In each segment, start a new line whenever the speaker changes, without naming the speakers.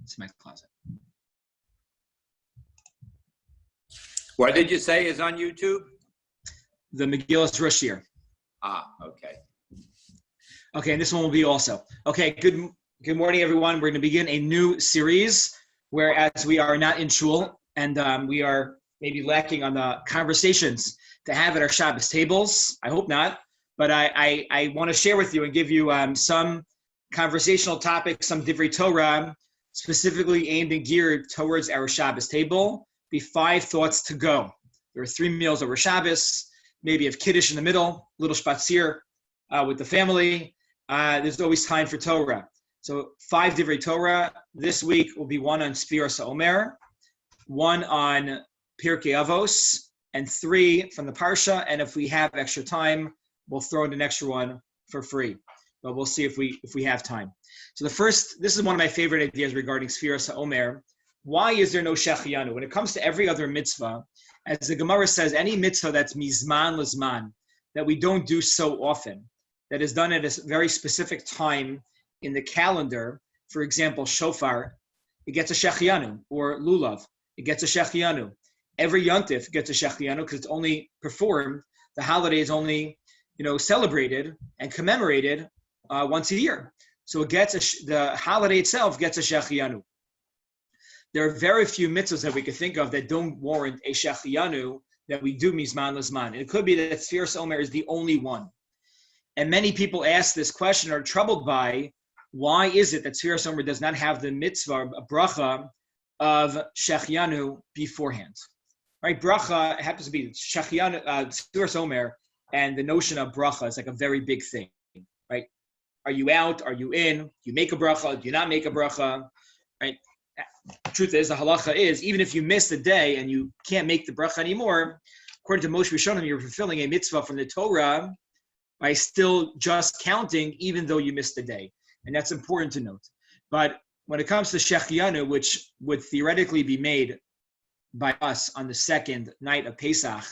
It's my closet.
What did you say is on YouTube?
The Megillas Rosh Year.
Okay.
Okay, and this one will be also. Okay, good morning, everyone. We're going to begin a new series, whereas we are not in shul, and we are maybe lacking on the conversations to have at our Shabbos tables. I hope not, but I want to share with you and give you some conversational topics, some Divrei Torah, specifically aimed and geared towards our Shabbos table. Be 5 thoughts to go. There are 3 meals over Shabbos, maybe have Kiddush in the middle, little spatzir with the family. There's always time for Torah. So 5 Divrei Torah. This week will be 1 on Sfiras HaOmer, 1 on Pirkei Avos, and 3 from the Parsha. And if we have extra time, we'll throw in an extra one for free. But we'll see if we have time. So this is one of my favorite ideas regarding Sfiras HaOmer. Why is there no Shechianu? When it comes to every other mitzvah, as the Gemara says, any mitzvah that's mizman lizman, that we don't do so often, that is done at a very specific time in the calendar, for example, shofar, it gets a Shechianu, or lulav, it gets a Shechianu. Every yontif gets a Shechianu because it's only performed, the holiday is only celebrated and commemorated once a year. So it gets the holiday itself gets a Shechianu. There are very few mitzvahs that we could think of that don't warrant a Shechianu that we do mizman lizman. It could be that Sfiras HaOmer is the only one. And many people ask this question, are troubled by, why is it that Sfiras HaOmer does not have the mitzvah, a bracha of Shechianu beforehand? Right? Bracha happens to be Shechianu, Sfiras HaOmer, and the notion of bracha is like a very big thing, right? Are you out? Are you in? Do you make a bracha? Do you not make a bracha? Right? The truth is, the halacha is, even if you miss the day and you can't make the bracha anymore, according to Moshe Rishonim, you're fulfilling a mitzvah from the Torah by still just counting, even though you missed the day. And that's important to note. But when it comes to Shechianu, which would theoretically be made by us on the second night of Pesach,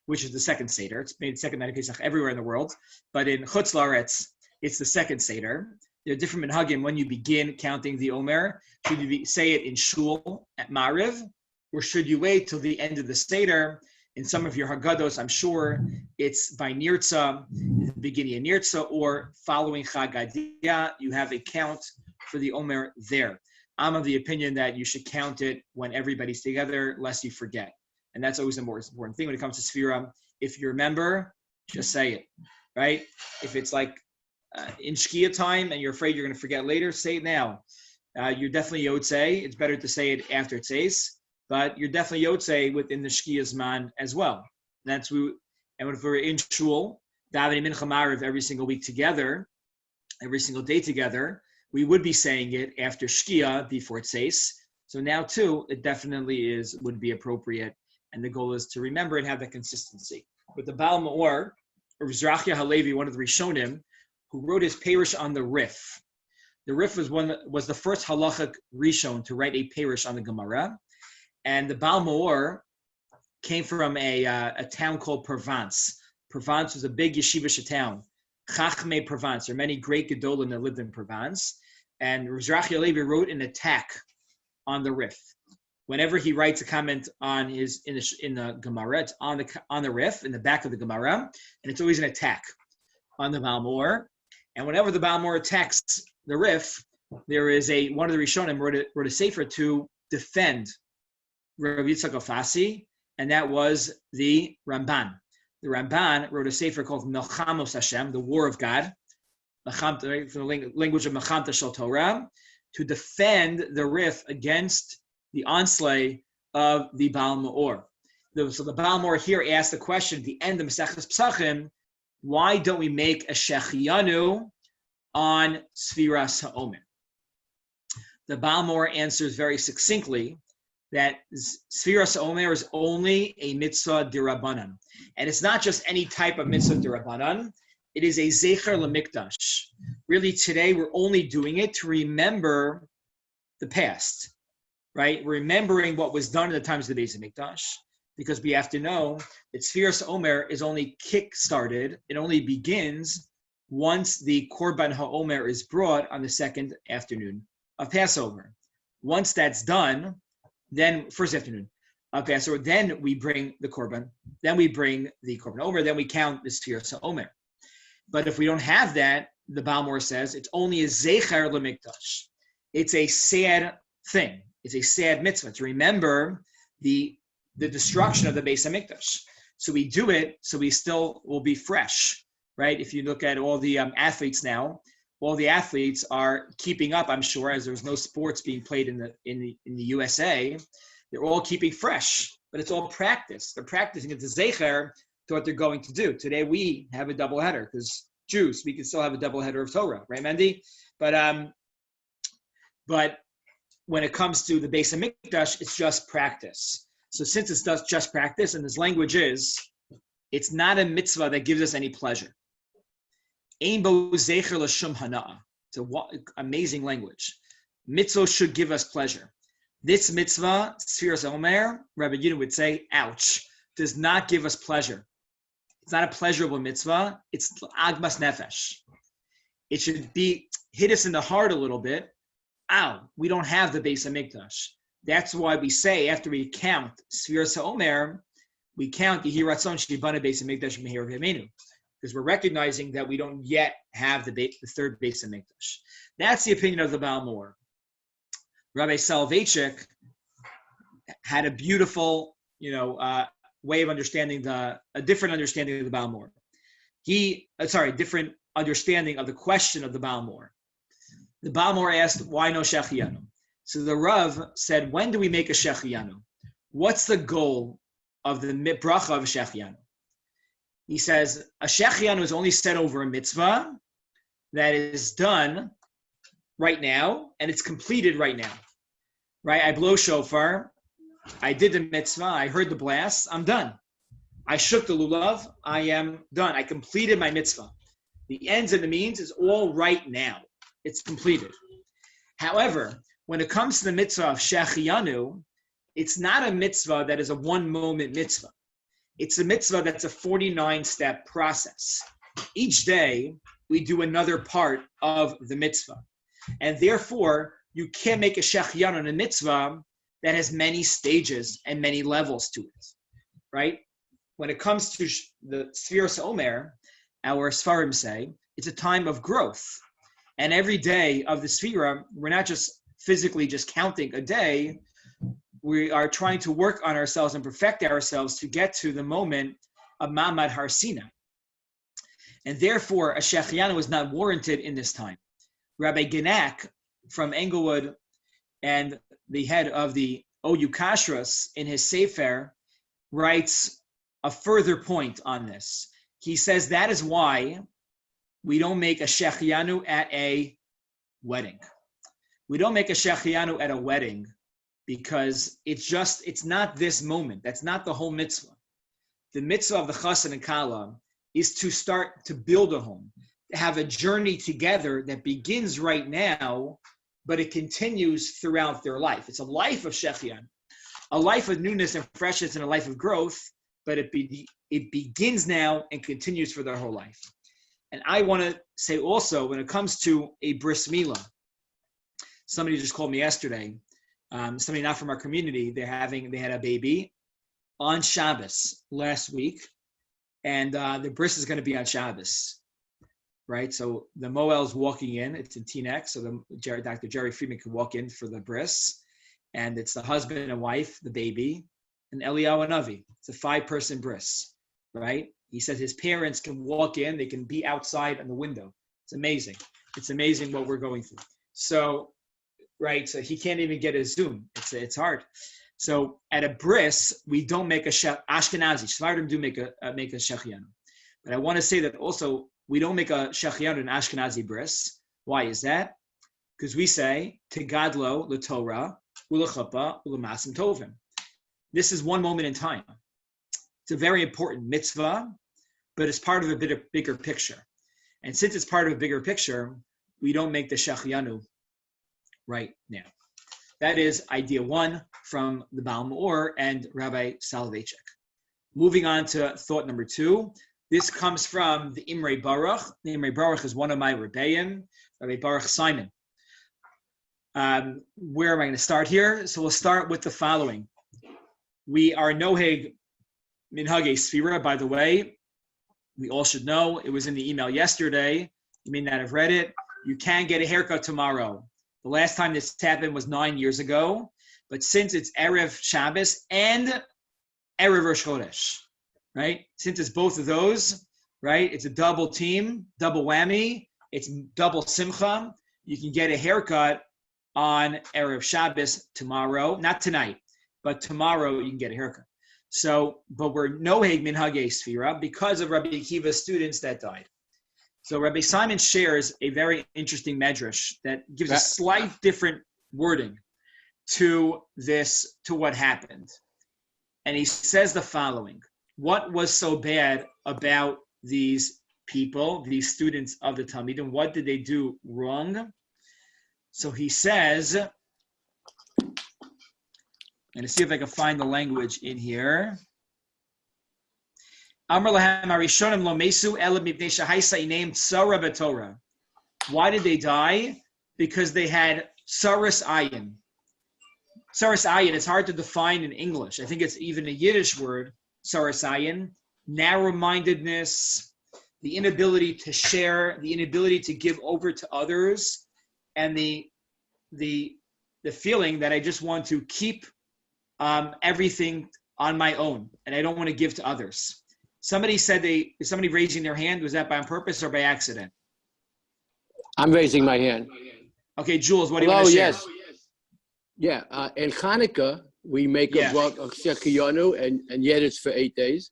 which is the second Seder. It's made second night of Pesach everywhere in the world. But in Chutz La'aretz, it's the second Seder. There are different minhagim when you begin counting the Omer. Should you say it in shul at Mariv, or should you wait till the end of the Seder? In some of your Haggadot, I'm sure it's by Nirtza, the beginning of Nirtza, or following Chag Adiyah, you have a count for the Omer there. I'm of the opinion that you should count it when everybody's together, lest you forget. And that's always the most important thing when it comes to Sfira. If you remember, just say it, right? If it's like in Shkia time and you're afraid you're going to forget later, say it now. You're definitely Yotzei. It's better to say it after it says, but you're definitely Yotzei within the Shkia Zman as well. And if we're in Shul, davening Mincha Mariv every single week together, every single day together, we would be saying it after Shkia before it says. So now too, it definitely would be appropriate. And the goal is to remember and have that consistency. But the Baal Ma'or, or Zrachia Halevi, one of the Rishonim, who wrote his Parish on the Rif. The Rif was the first halachic Rishon to write a Parish on the Gemara. And the Baal Ma'or came from a town called Provence. Provence was a big yeshivish town. Chachmei Provence. There are many great Gedolim that lived in Provence. And Zrachia Halevi wrote an attack on the Rif. Whenever he writes a comment on in the Gemara, it's on the Rif, in the back of the Gemara, and it's always an attack on the Baal Ma'or. And whenever the Baal Ma'or attacks the Rif, there is one of the Rishonim wrote a sefer to defend Rav Yitzchak Afasi, and that was the Ramban. The Ramban wrote a sefer called Melchamos Hashem, the War of God, from the language of Mechamta Shel Torah, to defend the Rif against the onslaught of the Baal Ma'or. So the Baal Ma'or here asked the question at the end of Maseches Pesachim, why don't we make a Shechianu on Sfiras HaOmer? The Baal Ma'or answers very succinctly that Sfiras HaOmer is only a mitzvah d'Rabbanan. And it's not just any type of mitzvah d'Rabbanan, it is a Zecher L'Mikdash. Really today we're only doing it to remember the past, right? Remembering what was done in the times of the Beis HaMikdash, because we have to know that Sfiras HaOmer is only kick-started, it only begins once the Korban HaOmer is brought on the second afternoon of Passover. Once that's done, then first afternoon. Okay, so then we bring the korban, then we bring the korban omer, then we count the Sfiras Omer. But if we don't have that, the Balmor says it's only a zecher lemikdash. It's a sad thing. It's a sad mitzvah to remember the destruction of the Beis Hamikdash. So we do it so we still will be fresh, right? If you look at all the athletes now, all the athletes are keeping up. I'm sure, as there's no sports being played in the USA, they're all keeping fresh. But it's all practice. They're practicing it to zecher to what they're going to do. Today we have a doubleheader because Jews, we can still have a doubleheader of Torah, right, Mendy? But when it comes to the Beis Hamikdash, it's just practice. So since it's just practice, and this language is, it's not a mitzvah that gives us any pleasure. Ein bo zecher l'shum hana'ah. It's an amazing language. Mitzvah should give us pleasure. This mitzvah, Sfiras Omer, Rabbi Yudin would say, ouch, does not give us pleasure. It's not a pleasurable mitzvah. It's agmas nefesh. It should hit us in the heart a little bit. Ow, we don't have the Beis Hamikdash. That's why we say after we count Sfiras Omer, we count Yehi Ratzon Shibana Beis Hamikdash Meher V'Yemenu, because we're recognizing that we don't yet have the third Beis Hamikdash. That's the opinion of the Balmor. Rabbi Soloveitchik had a beautiful, way of understanding a different understanding of the Balmor. Different understanding of the question of the Balmor. The Balmor asked, why no Shechianu? So the Rav said, when do we make a Shechianu? What's the goal of the bracha of Shechianu? He says, a Shechianu is only said over a mitzvah that is done right now, and it's completed right now. Right? I blow shofar, I did the mitzvah, I heard the blast, I'm done. I shook the lulav, I am done. I completed my mitzvah. The ends and the means is all right now. It's completed. However, when it comes to the mitzvah of Shechianu, it's not a mitzvah that is a one-moment mitzvah. It's a mitzvah that's a 49-step process. Each day, we do another part of the mitzvah. And therefore, you can't make a Shechianu in a mitzvah that has many stages and many levels to it, right? When it comes to the Sfiras Omer, our Sfarim say, it's a time of growth. And every day of the Sfira, we're not just physically just counting a day, we are trying to work on ourselves and perfect ourselves to get to the moment of Ma'amad Har Sinai. And therefore, a Shechianu is not warranted in this time. Rabbi Genak from Englewood and the head of the OU Kashrus in his Sefer writes a further point on this. He says that is why we don't make a Shechianu at a wedding. We don't make a Shechianu at a wedding because it's not this moment. That's not the whole mitzvah. The mitzvah of the Chassan and Kala is to start to build a home, to have a journey together that begins right now, but it continues throughout their life. It's a life of Shechianu, a life of newness and freshness and a life of growth, but it begins now and continues for their whole life. And I want to say also, when it comes to a bris milah, somebody just called me yesterday, somebody not from our community, they had a baby on Shabbos last week, and the bris is going to be on Shabbos, right? So the Moel's walking in, it's in Teaneck, so Dr. Jerry Friedman can walk in for the bris, and it's the husband and wife, the baby, and Eliyahu and Avi. It's a 5-person bris, right? He says his parents can walk in, they can be outside on the window. It's amazing. It's amazing what we're going through. So, right, so he can't even get a Zoom. It's hard. So at a bris, we don't make a Ashkenazi. Sephardim do make a Shechianu. But I want to say that also, we don't make a Shechianu in Ashkenazi bris. Why is that? Because we say, Tegadlo l'Torah, u'lechuppah, u'lemasim tovim. This is one moment in time. It's a very important mitzvah, but it's part of a bigger picture. And since it's part of a bigger picture, we don't make the Shechianu right now. That is idea 1 from the Baal Me'or and Rabbi Soloveitchik. Moving on to thought number 2. This comes from the Imrei Baruch. The Imrei Baruch is one of my Rebbeim, Rabbi Baruch Simon. Where am I going to start here? So we'll start with the following. We are noheg minhagei sfira, by the way. We all should know. It was in the email yesterday. You may not have read it. You can get a haircut tomorrow. The last time this happened was 9 years ago. But since it's Erev Shabbos and Erev Rosh Chodesh, right? Since it's both of those, right? It's a double team, double whammy. It's double simcha. You can get a haircut on Erev Shabbos tomorrow. Not tonight, but tomorrow you can get a haircut. So, but we're noheg minhagei sfira because of Rabbi Akiva's students that died. So Rabbi Simon shares a very interesting medrash that gives a slight different wording to this, to what happened. And he says the following: what was so bad about these people, these students of the Talmud, and what did they do wrong? So he says, I'm going to see if I can find the language in here. Amar lahem harishonim lo mesu ela mipnei shehaisa ineim tzara b'Torah. Why did they die? Because they had tsaras ayin. Tsaras ayin, it's hard to define in English. I think it's even a Yiddish word, tsaras ayin. Narrow-mindedness, the inability to share, the inability to give over to others, and the feeling that I just want to keep everything on my own, and I don't want to give to others. Somebody said is somebody raising their hand? Was that by on purpose or by accident?
I'm raising my hand.
Okay, Jules, what do you want to share?
Yes. Yeah, in Hanukkah, we make a shechiyanu, and yet it's for 8 days.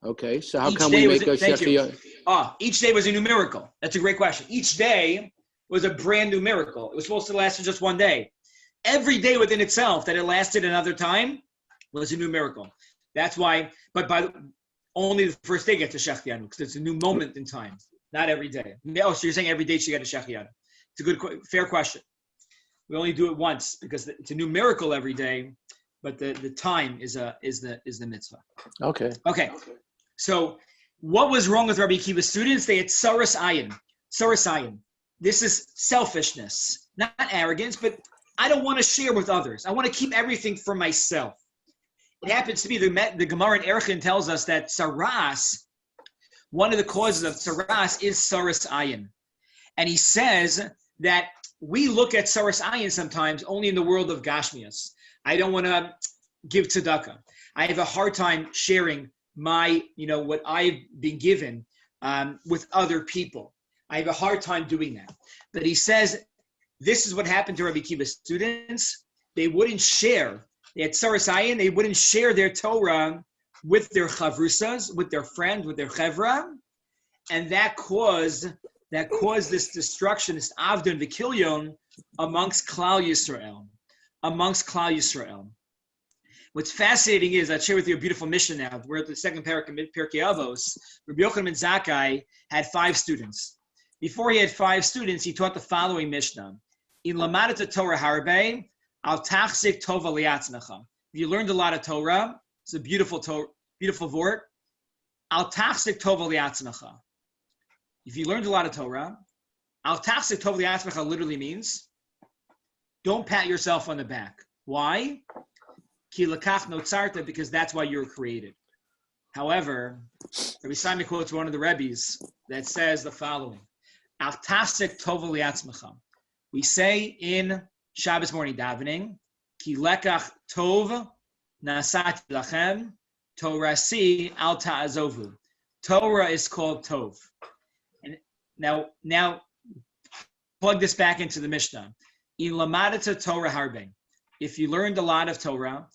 Okay, so how come we make a shechiyanu?
Each day was a new miracle. That's a great question. Each day was a brand new miracle. It was supposed to last for just one day. Every day within itself that it lasted another time was a new miracle. That's why, but only the first day gets a shechiyanu, because it's a new moment in time, not every day. Oh, so you're saying every day she got a shechiyanu. It's a good, fair question. We only do it once because it's a new miracle every day, but the time is the mitzvah.
Okay.
So what was wrong with Rabbi Akiva's students? They had tsaras ayin. Tsaras ayin. This is selfishness, not arrogance, but I don't want to share with others. I want to keep everything for myself. It happens to be the Gemara in Erchin tells us that tsaras, one of the causes of tsaras is tsaras ayin. And he says that we look at tsaras ayin sometimes only in the world of gashmias. I don't want to give tzedakah. I have a hard time sharing my, what I've been given with other people. I have a hard time doing that. But he says, this is what happened to Rabbi Akiva's students. They wouldn't share. They had tsaras ayin. They wouldn't share their Torah with their chavrusas, with their friends, with their chevra. And that caused this destruction, this avdon v'kilyon amongst Klal Yisrael. What's fascinating is, I'll share with you a beautiful mission now. We're at the second parak of Pirkei Avos. Rabbi Yochanan ben Zakkai had 5 students. Before he had 5 students, he taught the following Mishnah. In Lamadat Torah harbe, al tachzik tova liatzmecha. If you learned a lot of Torah, it's a beautiful word. Al tachzik tova liatzmecha. If you learned a lot of Torah, al tachzik tova liatzmecha literally means don't pat yourself on the back. Why? Ki lekach notzarta, because that's why you were created. However, Rabbi Simon quotes one of the Rebbes that says the following. Al tachzik tova liatzmecha. We say in Shabbos morning davening, Ki lekach tov nasati lachem, Torasi al ta'azovu. Torah is called tov. And now plug this back into the Mishnah. In lamadata Torah harbe. If you learned a lot of Torah,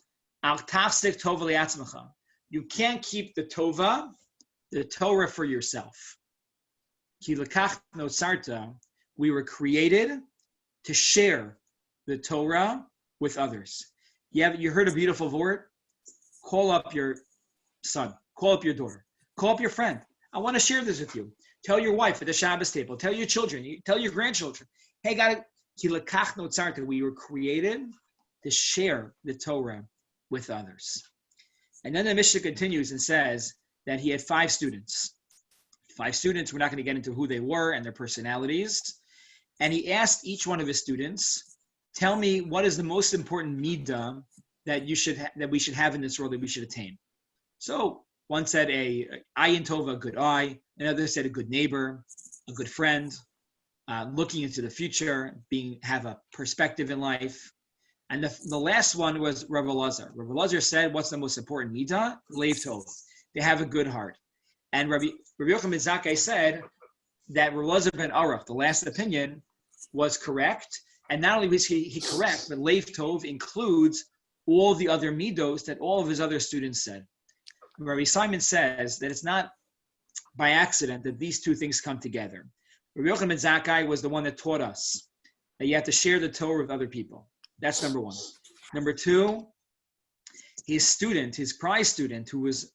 al tachzik tova liatzmecha. You can't keep the Torah for yourself. Ki lekach notzarta. We were created to share the Torah with others. You heard a beautiful word? Call up your son. Call up your daughter. Call up your friend. I want to share this with you. Tell your wife at the Shabbos table. Tell your children. Tell your grandchildren. Hey, God, ki lekach notzarta. We were created to share the Torah with others. And then the Mishnah continues and says that he had 5 students. 5 students, we're not going to get into who they were and their personalities. And he asked each one of his students, tell me what is the most important midah that we should have in this world, that we should attain. So one said a ayin tova, a good eye. Another said a good neighbor, a good friend, looking into the future, have a perspective in life. And the last one was Rav Elazar. Rav Elazar said, what's the most important midah? Leiv tov. They have a good heart. And Rabbi Yochanan ben Zakkai said that Rav Elazar ben Aruch, the last opinion, was correct. And not only was he correct, but Leiv tov includes all the other midos that all of his other students said. Rabbi Simon says that it's not by accident that these two things come together. Rabbi Yochanan ben Zakkai was the one that taught us that you have to share the Torah with other people. That's number one. Number two, his prize student, who was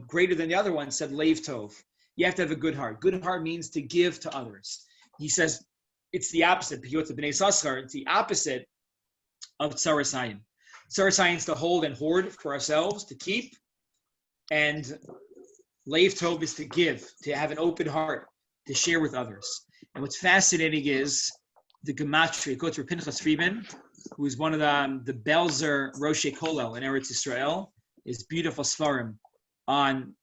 greater than the other one, said Leiv tov. You have to have a good heart. Good heart means to give to others. He says it's the opposite. It's the opposite of tzaras ayin. Tzaras ayin is to hold and hoard for ourselves, to keep, and Leiv tov is to give, to have an open heart, to share with others. And what's fascinating is the gematria. It goes through Pinchas Friedman, who is one of the Belzer Roshei Kollel in Eretz Yisrael, his beautiful svarim on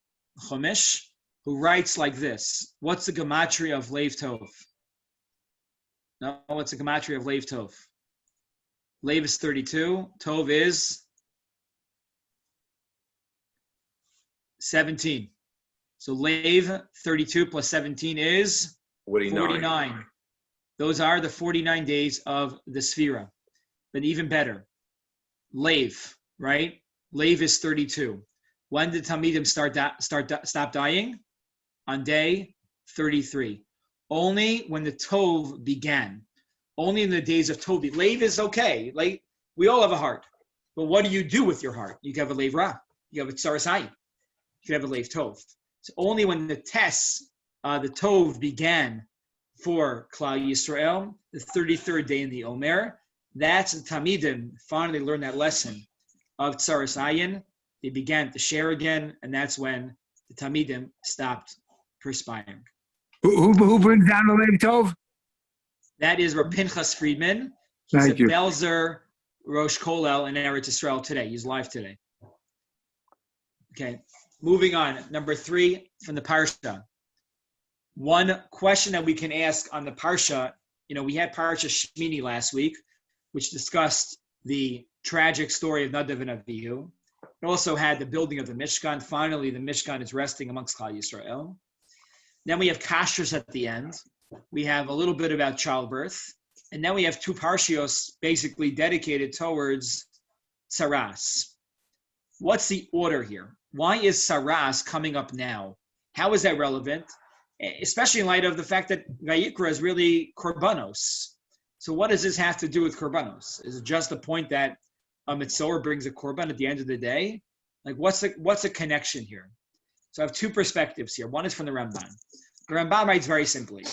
Chumash, who writes like this: what's the gematria of Leiv tov? No, what's the gematria of Leiv tov? Leiv is 32. Tov is 17. So Leiv 32 plus 17 is 49. Those are the 49 days of the Sfira. But even better, Leiv, right? Leiv is 32. When did Talmidim stop dying? On day 33. Only when the Tov began. Only in the days of Tov. Leiv is okay. Like, we all have a heart. But what do you do with your heart? You can have a Leiv Ra. You have a Tzaras Ayin. You can have a Leiv Tov. So only when the Tov began for Klal Yisrael, the 33rd day in the Omer, that's the Talmidim finally learned that lesson of Tzaras Ayin. They began to share again, and that's when the Talmidim stopped perspiring.
Who brings down the Leiv tov?
That is Rav Pinchas Friedman. He's a Belzer Rosh Kollel in Eretz Yisrael today. He's live today. Okay, moving on. Number 3 from the Parsha. One question that we can ask on the Parsha, we had Parsha Shmini last week, which discussed the tragic story of Nadav and Avihu. It also had the building of the Mishkan. Finally, the Mishkan is resting amongst Klal Yisrael. Then we have Kashrus at the end. We have a little bit about childbirth. And then we have 2 parshios basically dedicated towards Saras. What's the order here? Why is Saras coming up now? How is that relevant? Especially in light of the fact that Vayikra is really Korbanos. So what does this have to do with Korbanos? Is it just the point that a Metzora brings a Korban at the end of the day? Like, what's the connection here? So I have 2 perspectives here. One is from the Ramban. The Ramban writes very simply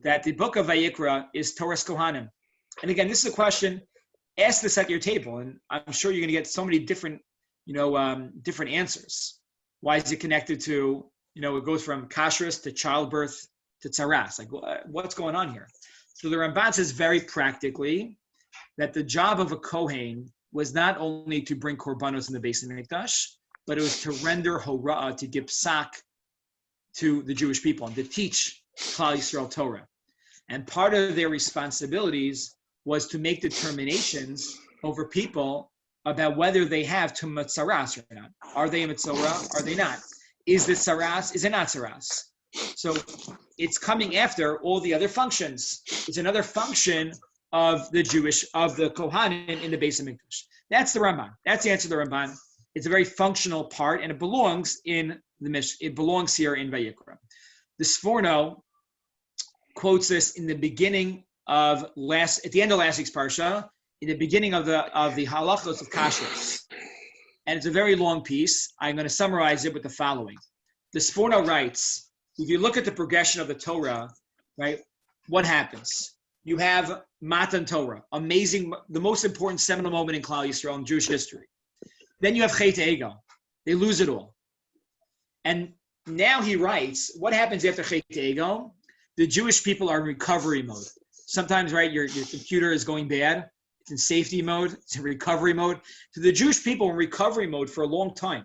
that the book of Vayikra is Torah's Kohanim. And again, this is a question, ask this at your table, and I'm sure you're going to get so many different, different answers. Why is it connected to, it goes from kashrus to childbirth to tzaras? Like, what's going on here? So the Ramban says very practically that the job of a Kohen was not only to bring korbanos in the Beis Hamikdash, but it was to render hora'ah, to give psak to the Jewish people and to teach Klal Yisrael Torah. And part of their responsibilities was to make determinations over people about whether they have tumah tzaras or not. Are they a Metzora? Are they not? Is this tzaras? Is it not tzaras? So it's coming after all the other functions. It's another function of the Kohanim in the Beis Hamikdash. That's the Ramban. That's the answer to the Ramban. It's a very functional part, and it belongs in the Mish. It belongs here in Vayikra. The Sforno quotes this in the beginning of at the end of last week's parsha, in the beginning of the halachos of kashrus, and it's a very long piece. I'm going to summarize it with the following. The Sforno writes, if you look at the progression of the Torah, right, what happens? You have Matan Torah, amazing, the most important seminal moment in Klal Yisrael in Jewish history. Then you have Chet Egel. They lose it all. And now he writes, what happens after Chet Egel? The Jewish people are in recovery mode. sometimes, right, your computer is going bad. It's in safety mode. It's in recovery mode. To the Jewish people in recovery mode for a long time.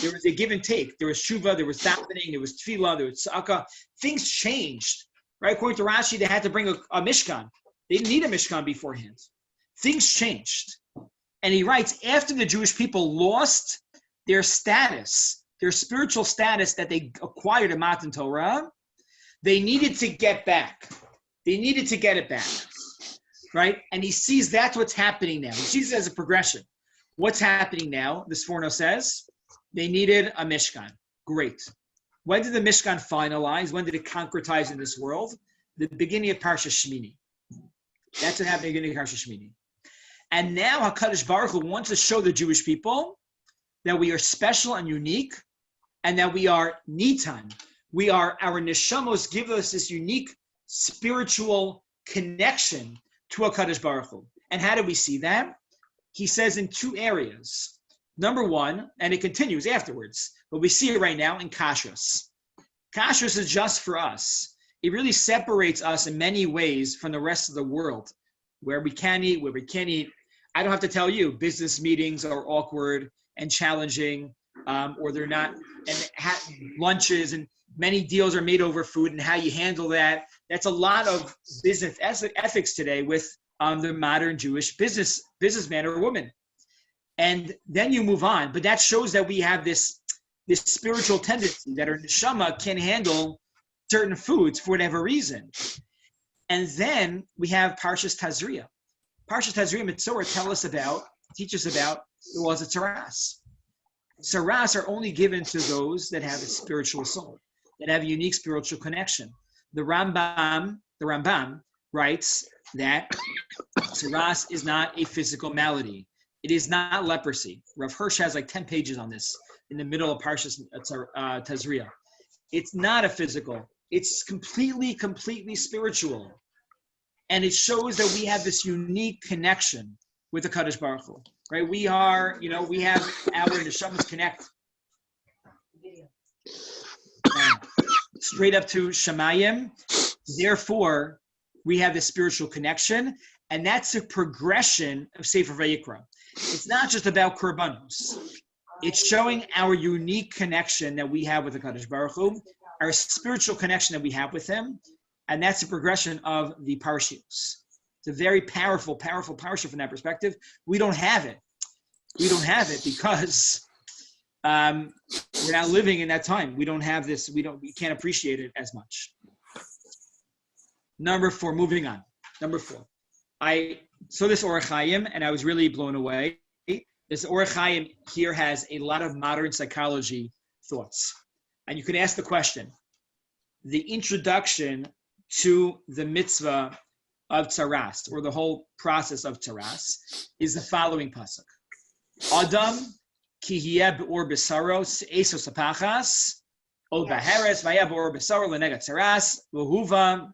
There was a give and take. There was shuvah, there was davening, there was tefillah, there was tzedakah. Things changed, right? According to Rashi, they had to bring a mishkan. They didn't need a mishkan beforehand. Things changed. And he writes, after the Jewish people lost their status, their spiritual status that they acquired in Matan Torah, they needed to get back. They needed to get it back, right? And he sees that's what's happening now. He sees it as a progression. What's happening now? The Sforno says, they needed a Mishkan. Great. When did the Mishkan finalize? When did it concretize in this world? The beginning of Parsha Shmini. That's what happened at the beginning of Parsha Shmini. And now HaKadosh Baruch Hu wants to show the Jewish people that we are special and unique, and that we are nitan. Our neshamos give us this unique spiritual connection to HaKadosh Baruch Hu. And how do we see that? He says in two areas. Number one, and it continues afterwards, but we see it right now in kashrus. Kashrus is just for us. It really separates us in many ways from the rest of the world, where we can eat, where we can't eat. I don't have to tell you, business meetings are awkward and challenging, or they're not, and lunches and many deals are made over food, and how you handle that. That's a lot of business ethics today with the modern Jewish businessman or woman. And then you move on, but that shows that we have this spiritual tendency that our neshama can handle certain foods for whatever reason. And then we have Parshas Tazria. Parshas Tazria-Metzora teach us about the laws of Tzaras. Tzaras are only given to those that have a spiritual soul, that have a unique spiritual connection. The Rambam writes that Tzaras is not a physical malady. It is not leprosy. Rav Hirsch has like 10 pages on this in the middle of Parshas Tazria. It's not a physical. It's completely spiritual. And it shows that we have this unique connection with the Kadosh Baruch Hu, right? We have our neshamas connect straight up to Shemayim. Therefore, we have this spiritual connection, and that's a progression of Sefer Vayikra. It's not just about korbanos. It's showing our unique connection that we have with the Kadosh Baruch Hu, our spiritual connection that we have with Him, and that's a progression of the parshios. It's a very powerful parsha from that perspective. We don't have it. We don't have it because we're not living in that time. We don't have this. We can't appreciate it as much. Number 4. Moving on. Number 4. I saw this Orach Chaim and I was really blown away. This Orach Chaim here has a lot of modern psychology thoughts. And you could ask the question, the introduction to the mitzvah of tzaras, or the whole process of tzaras, is the following pasuk. Adam ki hiya be'or besaro esos apachas, o baheres vaya be'or besaro lenega tzaras, v'huva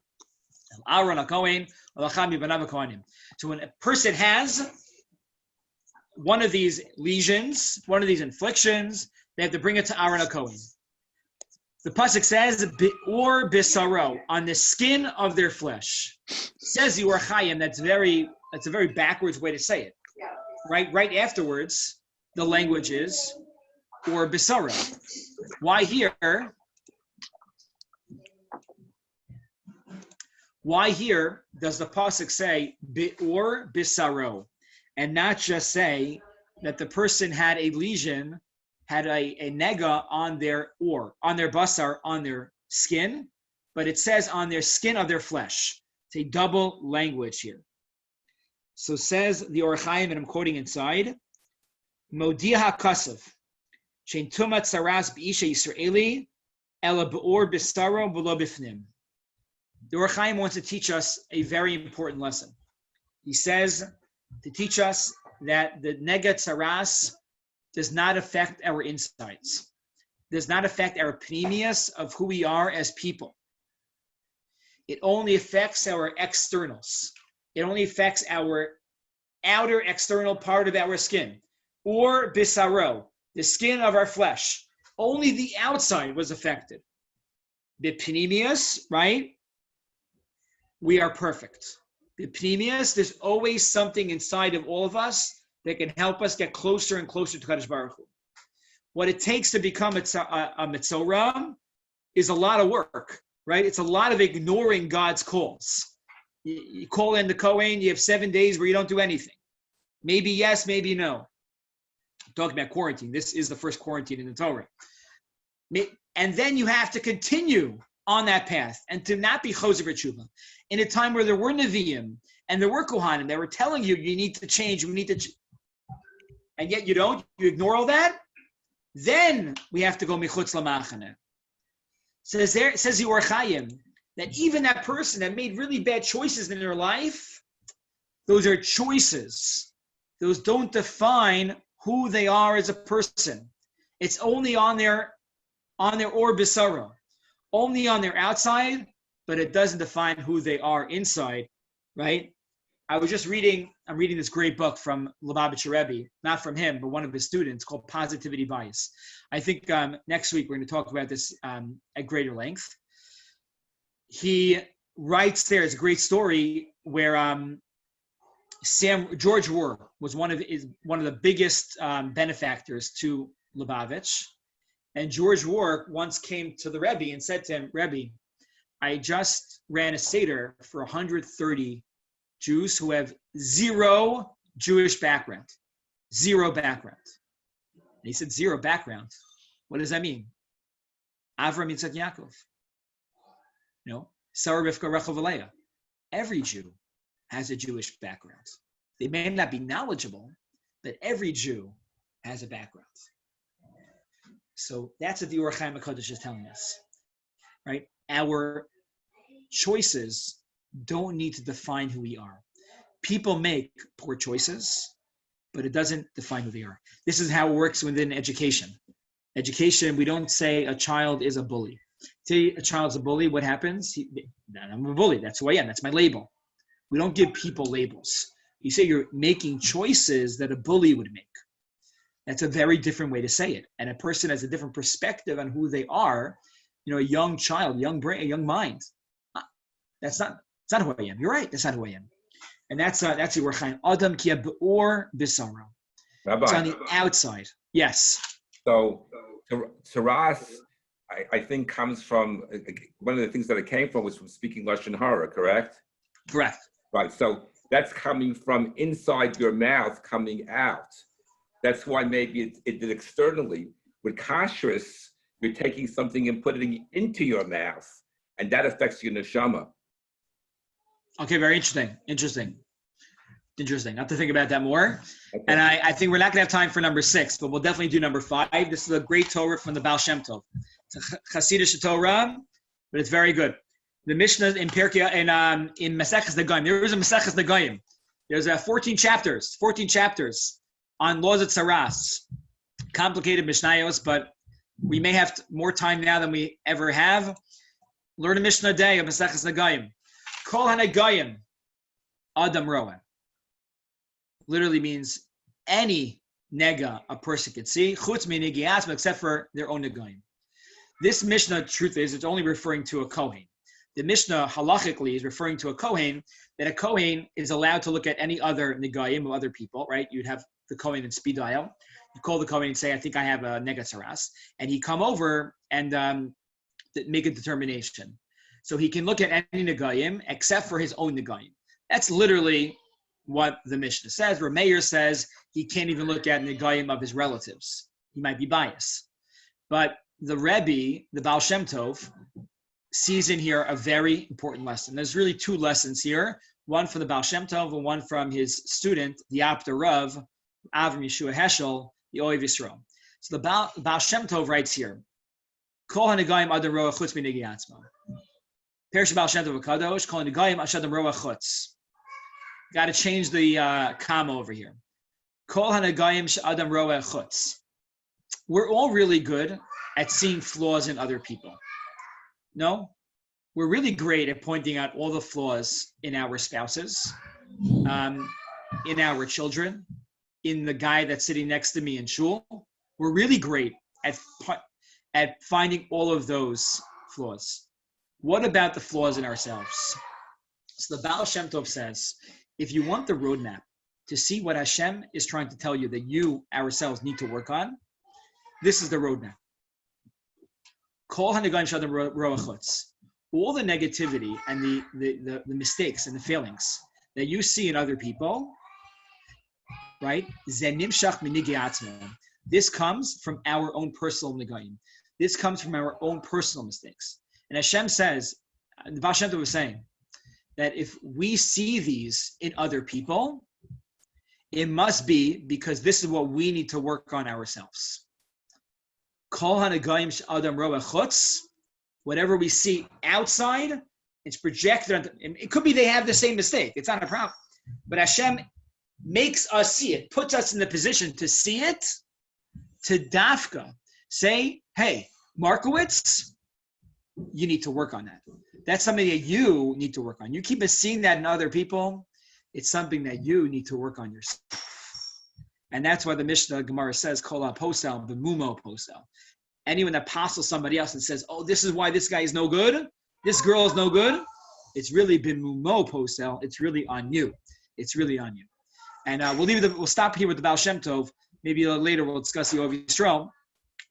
Aaron HaKohen, L'cham Yibanav HaKohanim. So when a person has one of these lesions, one of these inflictions, they have to bring it to Aaron HaKohen. The pasuk says, "Or bisaro," on the skin of their flesh. Says the Orach Chaim. That's a very backwards way to say it. Right afterwards, the language is or bisaro. Why here? Why here does the pasuk say or bisaro, and not just say that the person had a lesion, had a nega on their basar, on their skin, but it says on their skin of their flesh. It's a double language here. So says the Orach Chaim, and I'm quoting inside, Modiah HaKasav, Shein Tumat Tzaras B'isha Yisraeli, Ela B'or B'saro V'lo B'fnim. The Orach Chaim wants to teach us a very important lesson. He says to teach us that the nega tzaras does not affect our insides, does not affect our pneumius of who we are as people. It only affects our externals. It only affects our outer external part of our skin, or bisaro, the skin of our flesh. Only the outside was affected. The pneumius, right? we are perfect. The pnimius, there's always something inside of all of us that can help us get closer and closer to Kadosh Baruch Hu. What it takes to become a Metzora is a lot of work, right? It's a lot of ignoring God's calls. You call in the Kohen, you have 7 days where you don't do anything. Maybe yes, maybe no. Talking about quarantine. This is the first quarantine in the Torah. And then you have to continue on that path and to not be Choser B'Tshuva. In a time where there were Nevi'im and there were Kohanim that were telling you, you need to change, and yet you don't, you ignore all that, then we have to go Michutz L'Machane. Says Yoreh Chaim, that even that person that made really bad choices in their life, those are choices. Those don't define who they are as a person. It's only on their or bisara, only on their outside, but it doesn't define who they are inside, right? I'm reading this great book from Lubavitcher Rebbe, not from him, but one of his students, called Positivity Bias. I think next week we're going to talk about this at greater length. He writes there, it's a great story where George Rohr was one of the biggest benefactors to Lubavitch. And George Rohr once came to the Rebbe and said to him, Rebbe, I just ran a Seder for 130 Jews who have zero Jewish background. Zero background. And he said, zero background? What does that mean? Avram, Yitzchak, Yaakov. Sarah, Rivka, Rachel, Leah. Every Jew has a Jewish background. They may not be knowledgeable, but every Jew has a background. So that's what the Yoreh Chaim HaKadosh is telling us, right? Our choices don't need to define who we are. People make poor choices, but it doesn't define who they are. This is how it works within education. Education, we don't say a child is a bully. Say a child's a bully, what happens? I'm a bully, that's who I am, that's my label. We don't give people labels. You say you're making choices that a bully would make. That's a very different way to say it. And a person has a different perspective on who they are. A young child, young brain, a young mind. It's not who I am. You're right, that's not who I am. And that's Yoreh Chaim. Adam ki be'or bisara. It's on the outside. Yes.
So Taras, I think, comes from, one of the things that it came from was from speaking Lashon Hara, correct?
Correct.
Right, so that's coming from inside your mouth, coming out. That's why maybe it did externally. With kashrus, you're taking something and putting it into your mouth, and that affects your neshama.
Okay, very interesting. Interesting. I have to think about that more. Okay. And I think we're not going to have time for number 6, but we'll definitely do number 5. This is a great Torah from the Baal Shem Tov. It's a Hasidic Torah, but it's very good. The Mishnah in Perkia in Maseches Negoim. There is a Maseches Negoim. There's 14 chapters on laws of tzaras. Complicated Mishnayos, but we may have more time now than we ever have. Learn a Mishnah a day of Maseches Negoim. Kol HaNegoim Adam Roa. Literally means any nega a person can see, chutz mi except for their own negoim. This Mishnah, truth is, it's only referring to a Kohen. The Mishnah halachically is referring to a Kohen, that a Kohen is allowed to look at any other negoim of other people, right? You'd have the Kohen in speed dial. You call the Kohen and say, I think I have a nega tzaras. And he come over and make a determination. So he can look at any negoim except for his own negoim. That's literally what the Mishnah says. Rameir says he can't even look at negoim of his relatives. He might be biased. But the Rebbe, the Baal Shem Tov, sees in here a very important lesson. There's really 2 lessons here, one from the Baal Shem Tov and one from his student, the Apter Rav, Avram Yeshua Heschel, the Ohev Yisrael. So the Baal Shem Tov writes here, Kol HaNegoim Adam Roa Chutz Minegi Atzma. Perish Baal Shem Tov HaKadosh, Kol HaNegoim Adam Roa Chutz. Got to change the comma over here. Kol HaNegoim Adam Roa Chutz. We're all really good at seeing flaws in other people. No? We're really great at pointing out all the flaws in our spouses, in our children, in the guy that's sitting next to me in shul. We're really great at finding all of those flaws. What about the flaws in ourselves? So the Baal Shem Tov says, if you want the roadmap to see what Hashem is trying to tell you that you ourselves need to work on, this is the roadmap. All the negativity and the mistakes and the failings that you see in other people, right? This comes from our own personal negaim. This comes from our own personal mistakes. And Hashem says, the Baal Shem Tov was saying, that if we see these in other people, it must be because this is what we need to work on ourselves. Whatever we see outside, it's projected onto, it could be they have the same mistake. It's not a problem. But Hashem makes us see it, puts us in the position to see it, to dafka, say, hey, Markowitz, you need to work on that. That's something that you need to work on. You keep seeing that in other people, it's something that you need to work on yourself. And that's why the Mishnah Gemara says, Kol posel, the mumo posel. Anyone that apostles somebody else and says, oh, this is why this guy is no good, this girl is no good, it's really been mumo posel, it's really on you. It's really on you. And we'll stop here with the Baal Shem Tov. Maybe later we'll discuss the Ov Yisrael,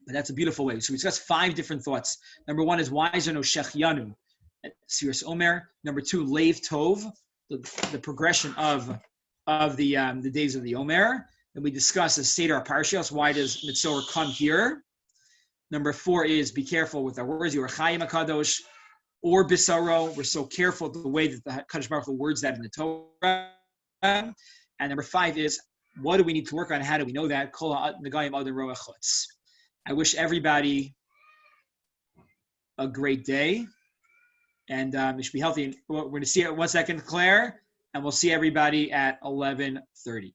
but that's a beautiful way. So we discussed 5 different thoughts. Number 1 is, why is there no Shechianu at Siras Omer? Number 2, Leiv Tov, the progression of the days of the Omer. And we discussed the Seder Parshas, why does Metzora come here? Number 4 is, be careful with our words, Yor Chaim HaKadosh, or Bisaro. We're so careful the way that the Kadosh Baruch Hu words that in the Torah. And number 5 is, what do we need to work on? How do we know that? I wish everybody a great day, and you should be healthy. We're going to see it 1 second, Claire, and we'll see everybody at 11:30.